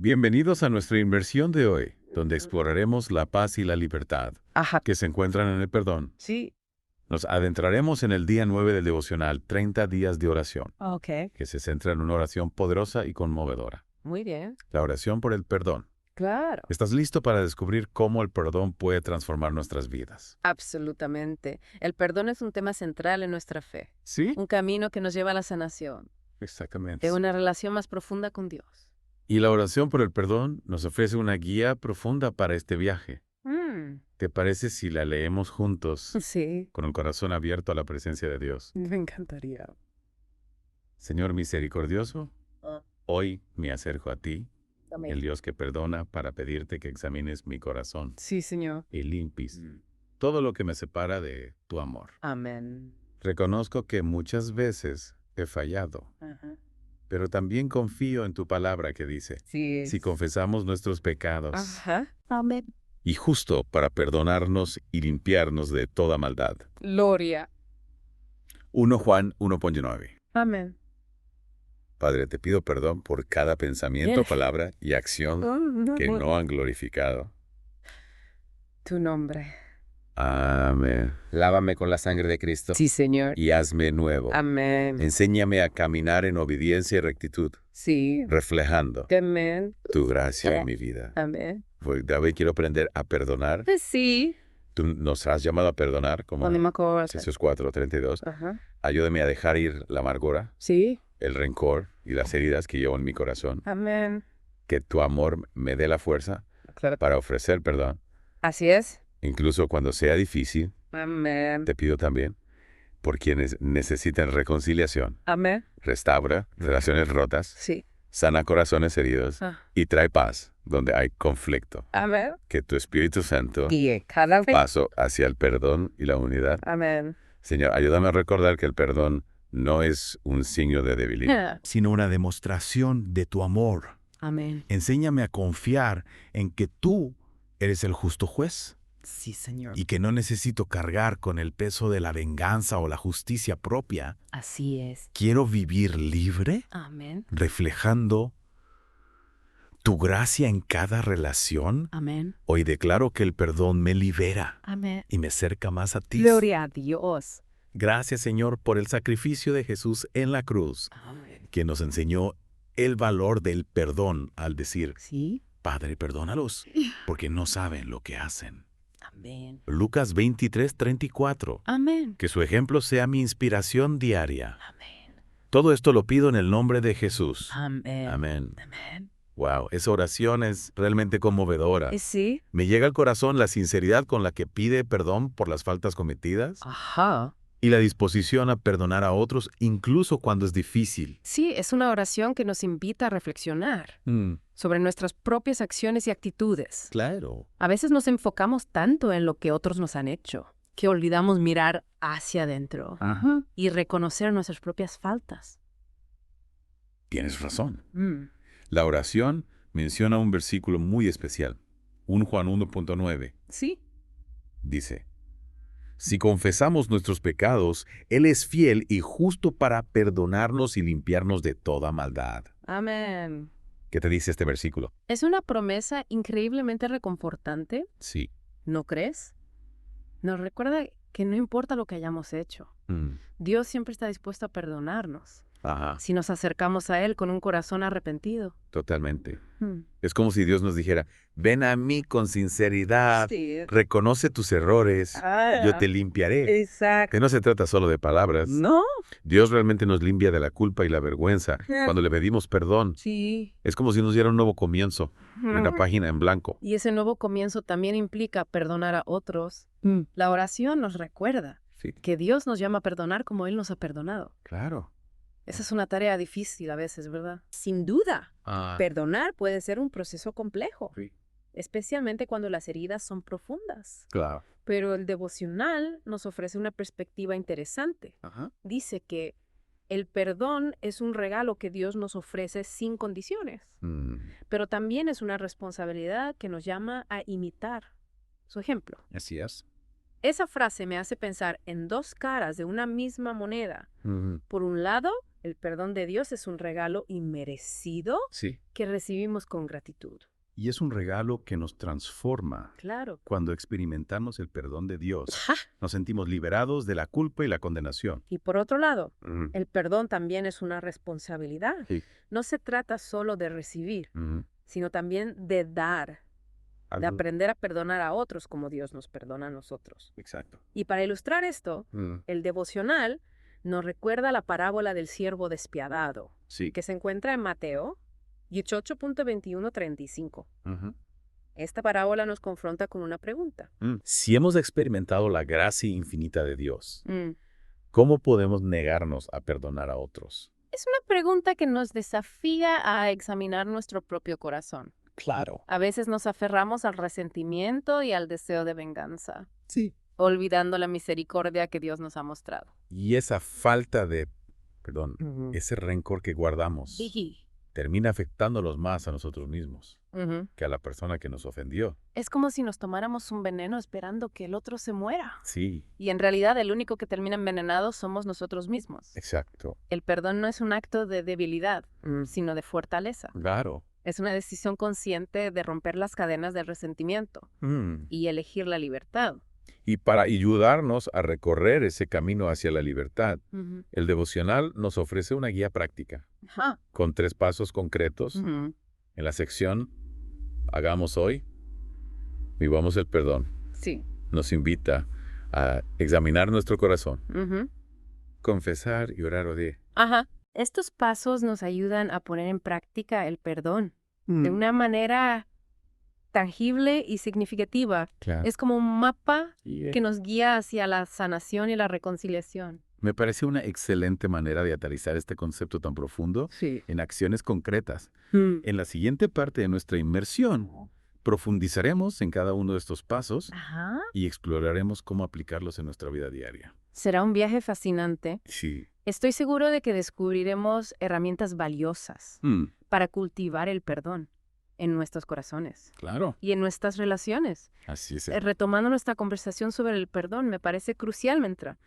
Bienvenidos a nuestra inmersión de hoy, donde exploraremos la paz y la libertad Ajá. que se encuentran en el perdón. Sí. Nos adentraremos en el día 9 del devocional 30 días de oración, Ok. que se centra en una oración poderosa y conmovedora. Muy bien. La oración por el perdón. Claro. ¿Estás listo para descubrir cómo el perdón puede transformar nuestras vidas? Absolutamente. El perdón es un tema central en nuestra fe. Sí, Un camino que nos lleva a la sanación, exactamente. de una relación más profunda con Dios. Y la oración por el perdón nos ofrece una guía profunda para este viaje. ¿Te parece si la leemos juntos, Sí, con el corazón abierto a la presencia de Dios? me encantaría. Señor misericordioso, Ah. hoy me acerco a ti, Amén. el Dios que perdona, para pedirte que examines mi corazón Sí, Señor. y limpies todo lo que me separa de tu amor. Amén. Reconozco que muchas veces he fallado, Ajá. pero también confío en tu palabra que dice, Sí. si confesamos nuestros pecados, Ajá. Amén. y justo para perdonarnos y limpiarnos de toda maldad. Gloria. 1 Juan 1.9. Amén. Padre, te pido perdón por cada pensamiento, Yes. palabra y acción que no han glorificado. Tu nombre. Amén. Lávame con la sangre de Cristo Sí, Señor. y hazme nuevo. Amén. Enséñame a caminar en obediencia y rectitud, Sí. reflejando Amén. tu gracia en mi vida. Amén. Pues, David, quiero aprender a perdonar. Pues sí. Tú nos has llamado a perdonar, como No me acuerdo. Efesios 4:32. Ajá. Ayúdame a dejar ir la amargura, Sí. el rencor y las heridas que llevo en mi corazón. Amén. Que tu amor me dé la fuerza Claro. para ofrecer perdón. Así es. Incluso cuando sea difícil, Amén. te pido también por quienes necesitan reconciliación. Amén. Restaura relaciones rotas, Sí. sana corazones heridos Ah. y trae paz donde hay conflicto. Amén. Que tu Espíritu Santo Guíe cada vez. paso hacia el perdón y la unidad. Amén. Señor, ayúdame a recordar que el perdón no es un signo de debilidad, sino una demostración de tu amor. Amén. Enséñame a confiar en que tú eres el justo juez Sí, Señor. y que no necesito cargar con el peso de la venganza o la justicia propia. Así es. Quiero vivir libre, Amén. reflejando tu gracia en cada relación. Amén. Hoy declaro que el perdón me libera Amén. y me acerca más a ti. Gloria a Dios. Gracias, Señor, por el sacrificio de Jesús en la cruz, Amén. que nos enseñó el valor del perdón al decir, Sí. Padre, perdónalos, porque no saben lo que hacen. Amén. Lucas 23:34. Amén. Que su ejemplo sea mi inspiración diaria. Amén. Todo esto lo pido en el nombre de Jesús. Amén. Amén. Amén. Wow, esa oración es realmente conmovedora. Sí. Me llega al corazón la sinceridad con la que pide perdón por las faltas cometidas Ajá. y la disposición a perdonar a otros incluso cuando es difícil. Sí, es una oración que nos invita a reflexionar sobre nuestras propias acciones y actitudes. Claro. A veces nos enfocamos tanto en lo que otros nos han hecho que olvidamos mirar hacia adentro Ajá. y reconocer nuestras propias faltas. Tienes razón. La oración menciona un versículo muy especial, 1 Juan 1.9. Sí. Dice, si confesamos nuestros pecados, Él es fiel y justo para perdonarnos y limpiarnos de toda maldad. Amén. ¿Qué te dice este versículo? Es una promesa increíblemente reconfortante, Sí. ¿no crees? Nos recuerda que no importa lo que hayamos hecho, Dios siempre está dispuesto a perdonarnos Ajá, si nos acercamos a Él con un corazón arrepentido. totalmente. Es como si Dios nos dijera, ven a mí con sinceridad, Sí. reconoce tus errores, yo te limpiaré. Exacto. Que no se trata solo de palabras. ¿No? Dios realmente nos limpia de la culpa y la vergüenza cuando le pedimos perdón. Sí. Es como si nos diera un nuevo comienzo, una página en blanco. Y ese nuevo comienzo también implica perdonar a otros. La oración nos recuerda Sí, que Dios nos llama a perdonar como Él nos ha perdonado. claro. Esa es una tarea difícil a veces, ¿verdad? Sin duda. Perdonar puede ser un proceso complejo, Sí. especialmente cuando las heridas son profundas. Claro. Pero el devocional nos ofrece una perspectiva interesante. Ajá. Dice que el perdón es un regalo que Dios nos ofrece sin condiciones, pero también es una responsabilidad que nos llama a imitar su ejemplo. Así es. Esa frase me hace pensar en dos caras de una misma moneda. Por un lado, El perdón de Dios es un regalo inmerecido Sí. que recibimos con gratitud. Y es un regalo que nos transforma. Claro. Cuando experimentamos el perdón de Dios, ¡Ja! nos sentimos liberados de la culpa y la condenación. Y por otro lado, Ujú. el perdón también es una responsabilidad. Sí. No se trata solo de recibir, Ujú. sino también de dar, de Algo- aprender a perdonar a otros como Dios nos perdona a nosotros. Exacto. Y para ilustrar esto, el devocional nos recuerda la parábola del siervo despiadado, Sí. que se encuentra en Mateo 18.21-35. Ujú. Esta parábola nos confronta con una pregunta. Si hemos experimentado la gracia infinita de Dios, Mm. ¿cómo podemos negarnos a perdonar a otros? Es una pregunta que nos desafía a examinar nuestro propio corazón. Claro. A veces nos aferramos al resentimiento y al deseo de venganza, Sí. olvidando la misericordia que Dios nos ha mostrado. Y esa falta de, ese rencor que guardamos, termina afectándolos más a nosotros mismos Ujú. que a la persona que nos ofendió. Es como si nos tomáramos un veneno esperando que el otro se muera. Sí, Y en realidad el único que termina envenenado somos nosotros mismos. exacto. El perdón no es un acto de debilidad, sino de fortaleza. Claro. Es una decisión consciente de romper las cadenas del resentimiento y elegir la libertad. Y para ayudarnos a recorrer ese camino hacia la libertad, Ujú. el devocional nos ofrece una guía práctica, Ajá. con 3 pasos concretos. Ujú. En la sección Hagamos hoy, vivamos el perdón. Sí. Nos invita a examinar nuestro corazón, Ujú. confesar y orar o de. Ajá. Estos pasos nos ayudan a poner en práctica el perdón de una manera tangible y significativa. Claro. Es como un mapa Y, que nos guía hacia la sanación y la reconciliación. Me parece una excelente manera de aterrizar este concepto tan profundo Sí. en acciones concretas. En la siguiente parte de nuestra inmersión, profundizaremos en cada uno de estos pasos Ajá. y exploraremos cómo aplicarlos en nuestra vida diaria. Será un viaje fascinante. Sí. Estoy seguro de que descubriremos herramientas valiosas para cultivar el perdón en nuestros corazones Claro. y en nuestras relaciones. Así es. Retomando nuestra conversación sobre el perdón, me parece crucial, Mentra.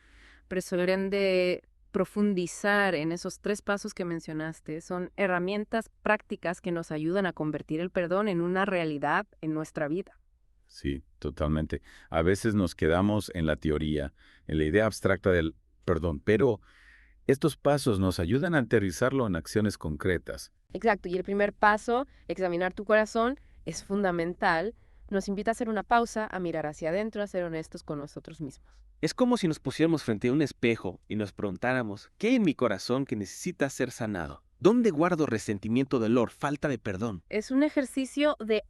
Presueren de profundizar en esos 3 pasos que mencionaste. Son herramientas prácticas que nos ayudan a convertir el perdón en una realidad en nuestra vida. Sí, totalmente. A veces nos quedamos en la teoría, en la idea abstracta del perdón, pero estos pasos nos ayudan a aterrizarlo en acciones concretas. Exacto, y el primer paso, examinar tu corazón, es fundamental. Nos invita a hacer una pausa, a mirar hacia adentro, a ser honestos con nosotros mismos. Es como si nos pusiéramos frente a un espejo y nos preguntáramos, ¿qué hay en mi corazón que necesita ser sanado? ¿Dónde guardo resentimiento, dolor, falta de perdón? Es un ejercicio de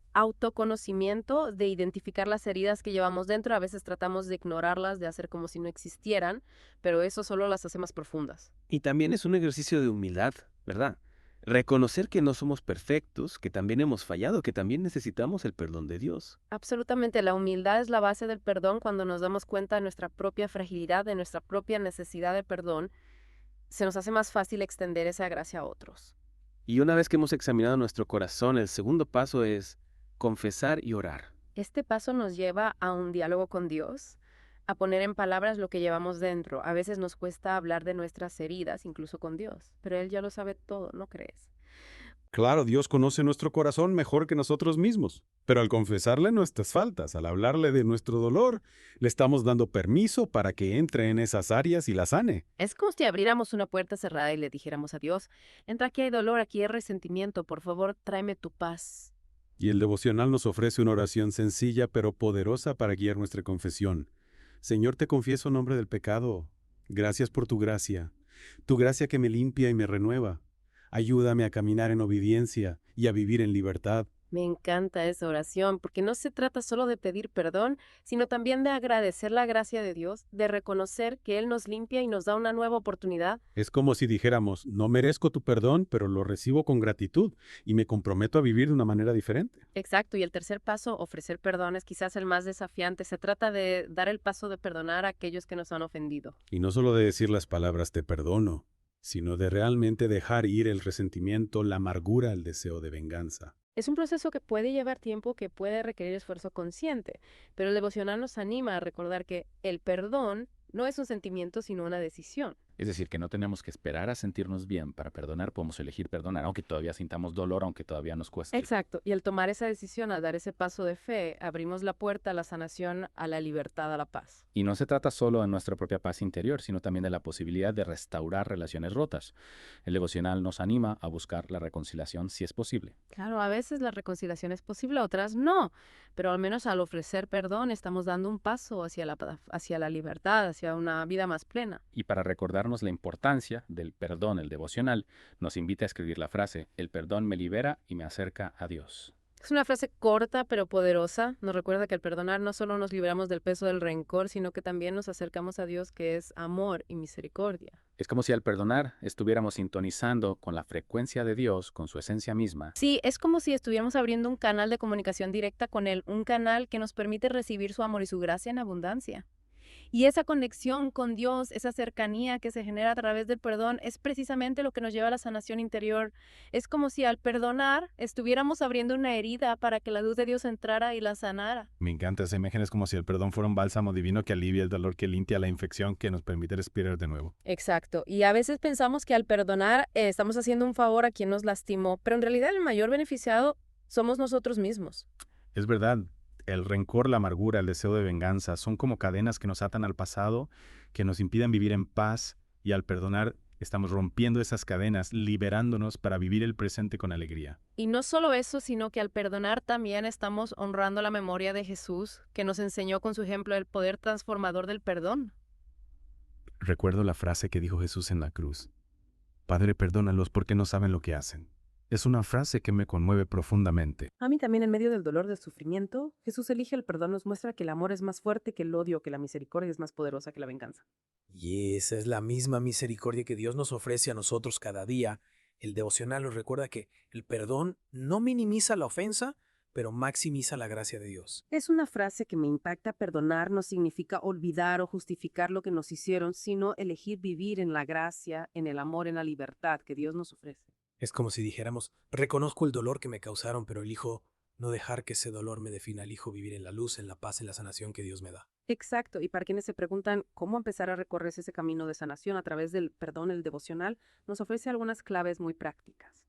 autoconocimiento, de identificar las heridas que llevamos dentro. A veces tratamos de ignorarlas, de hacer como si no existieran, pero eso solo las hace más profundas. Y también es un ejercicio de humildad, ¿verdad? Reconocer que no somos perfectos, que también hemos fallado, que también necesitamos el perdón de Dios. Absolutamente, la humildad es la base del perdón. Cuando nos damos cuenta de nuestra propia fragilidad, de nuestra propia necesidad de perdón, se nos hace más fácil extender esa gracia a otros. Y una vez que hemos examinado nuestro corazón, el segundo paso es confesar y orar. Este paso nos lleva a un diálogo con Dios, a poner en palabras lo que llevamos dentro. A veces nos cuesta hablar de nuestras heridas, incluso con Dios, pero Él ya lo sabe todo, ¿no crees? Claro, Dios conoce nuestro corazón mejor que nosotros mismos, pero al confesarle nuestras faltas, al hablarle de nuestro dolor, le estamos dando permiso para que entre en esas áreas y las sane. Es como si abriéramos una puerta cerrada y le dijéramos a Dios, entra, aquí hay dolor, aquí hay resentimiento, por favor, tráeme tu paz. Y el devocional nos ofrece una oración sencilla pero poderosa para guiar nuestra confesión. Señor, te confieso en nombre del pecado. Gracias por tu gracia que me limpia y me renueva. Ayúdame a caminar en obediencia y a vivir en libertad. Me encanta esa oración, porque no se trata solo de pedir perdón, sino también de agradecer la gracia de Dios, de reconocer que Él nos limpia y nos da una nueva oportunidad. Es como si dijéramos, no merezco tu perdón, pero lo recibo con gratitud y me comprometo a vivir de una manera diferente. Exacto, y el tercer paso, ofrecer perdón, es quizás el más desafiante. Se trata de dar el paso de perdonar a aquellos que nos han ofendido. Y no solo de decir las palabras te perdono, sino de realmente dejar ir el resentimiento, la amargura, el deseo de venganza. Es un proceso que puede llevar tiempo, que puede requerir esfuerzo consciente, pero el devocional nos anima a recordar que el perdón no es un sentimiento, sino una decisión. Es decir, que no tenemos que esperar a sentirnos bien para perdonar, podemos elegir perdonar, aunque todavía sintamos dolor, aunque todavía nos cueste. Exacto. Y al tomar esa decisión, al dar ese paso de fe, abrimos la puerta a la sanación, a la libertad, a la paz. Y no se trata solo de nuestra propia paz interior, sino también de la posibilidad de restaurar relaciones rotas. El devocional nos anima a buscar la reconciliación si es posible. Claro, a veces la reconciliación es posible, otras no, pero al menos al ofrecer perdón estamos dando un paso hacia la libertad, hacia una vida más plena. Y para recordarnos la importancia del perdón, el devocional nos invita a escribir la frase: el perdón me libera y me acerca a Dios. Es una frase corta pero poderosa. Nos recuerda que al perdonar no solo nos liberamos del peso del rencor, sino que también nos acercamos a Dios, que es amor y misericordia. Es como si al perdonar estuviéramos sintonizando con la frecuencia de Dios, con su esencia misma. Sí, es como si estuviéramos abriendo un canal de comunicación directa con Él, un canal que nos permite recibir su amor y su gracia en abundancia. Y esa conexión con Dios, esa cercanía que se genera a través del perdón, es precisamente lo que nos lleva a la sanación interior. Es como si al perdonar estuviéramos abriendo una herida para que la luz de Dios entrara y la sanara. Me encanta esa imagen, es como si el perdón fuera un bálsamo divino que alivia el dolor, que limpia la infección, que nos permite respirar de nuevo. Exacto. Y a veces pensamos que al perdonar estamos haciendo un favor a quien nos lastimó, pero en realidad el mayor beneficiado somos nosotros mismos. Es verdad, el rencor, la amargura, el deseo de venganza son como cadenas que nos atan al pasado, que nos impiden vivir en paz, y al perdonar estamos rompiendo esas cadenas, liberándonos para vivir el presente con alegría. Y no solo eso, sino que al perdonar también estamos honrando la memoria de Jesús, que nos enseñó con su ejemplo el poder transformador del perdón. Recuerdo la frase que dijo Jesús en la cruz: Padre, perdónalos porque no saben lo que hacen. Es una frase que me conmueve profundamente. A mí también, en medio del dolor, del sufrimiento, Jesús elige el perdón, nos muestra que el amor es más fuerte que el odio, que la misericordia es más poderosa que la venganza. Y esa es la misma misericordia que Dios nos ofrece a nosotros cada día. El devocional nos recuerda que el perdón no minimiza la ofensa, pero maximiza la gracia de Dios. Es una frase que me impacta. Perdonar no significa olvidar o justificar lo que nos hicieron, sino elegir vivir en la gracia, en el amor, en la libertad que Dios nos ofrece. Es como si dijéramos, reconozco el dolor que me causaron, pero elijo no dejar que ese dolor me defina. Elijo vivir en la luz, en la paz, en la sanación que Dios me da. Exacto, y para quienes se preguntan cómo empezar a recorrer ese camino de sanación a través del perdón, el devocional nos ofrece algunas claves muy prácticas.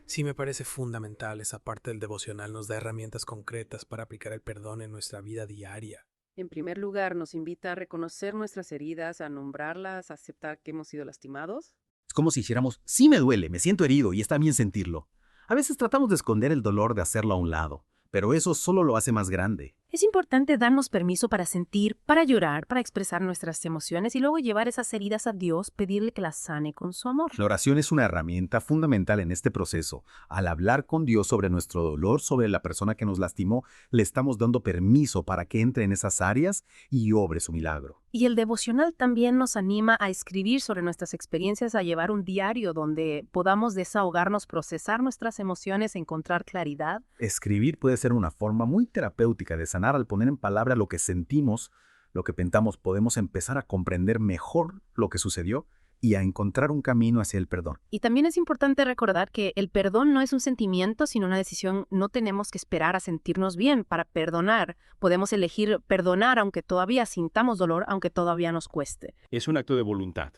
Sí, me parece fundamental esa parte del devocional. Nos da herramientas concretas para aplicar el perdón en nuestra vida diaria. En primer lugar, nos invita a reconocer nuestras heridas, a nombrarlas, a aceptar que hemos sido lastimados. Es como si hiciéramos, sí me duele, me siento herido y está bien sentirlo. A veces tratamos de esconder el dolor, de hacerlo a un lado, pero eso solo lo hace más grande. Es importante darnos permiso para sentir, para llorar, para expresar nuestras emociones y luego llevar esas heridas a Dios, pedirle que las sane con su amor. La oración es una herramienta fundamental en este proceso. Al hablar con Dios sobre nuestro dolor, sobre la persona que nos lastimó, le estamos dando permiso para que entre en esas áreas y obre su milagro. Y el devocional también nos anima a escribir sobre nuestras experiencias, a llevar un diario donde podamos desahogarnos, procesar nuestras emociones, encontrar claridad. Escribir puede ser una forma muy terapéutica de sanar. Al poner en palabra lo que sentimos, lo que pensamos, podemos empezar a comprender mejor lo que sucedió y a encontrar un camino hacia el perdón. Y también es importante recordar que el perdón no es un sentimiento, sino una decisión. No tenemos que esperar a sentirnos bien para perdonar. Podemos elegir perdonar aunque todavía sintamos dolor, aunque todavía nos cueste. Es un acto de voluntad,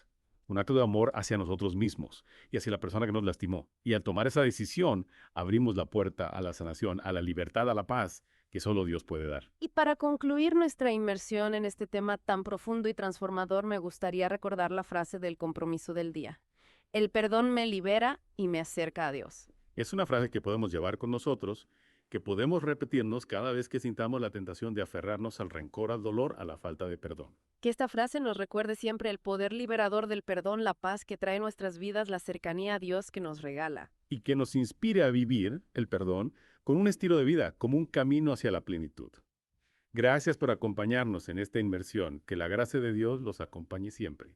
un acto de amor hacia nosotros mismos y hacia la persona que nos lastimó. Y al tomar esa decisión, abrimos la puerta a la sanación, a la libertad, a la paz que solo Dios puede dar. Y para concluir nuestra inmersión en este tema tan profundo y transformador, me gustaría recordar la frase del compromiso del día. El perdón me libera y me acerca a Dios. Es una frase que podemos llevar con nosotros, que podemos repetirnos cada vez que sintamos la tentación de aferrarnos al rencor, al dolor, a la falta de perdón. Que esta frase nos recuerde siempre el poder liberador del perdón, la paz que trae en nuestras vidas, la cercanía a Dios que nos regala. Y que nos inspire a vivir el perdón con un estilo de vida, como un camino hacia la plenitud. Gracias por acompañarnos en esta inmersión. Que la gracia de Dios los acompañe siempre.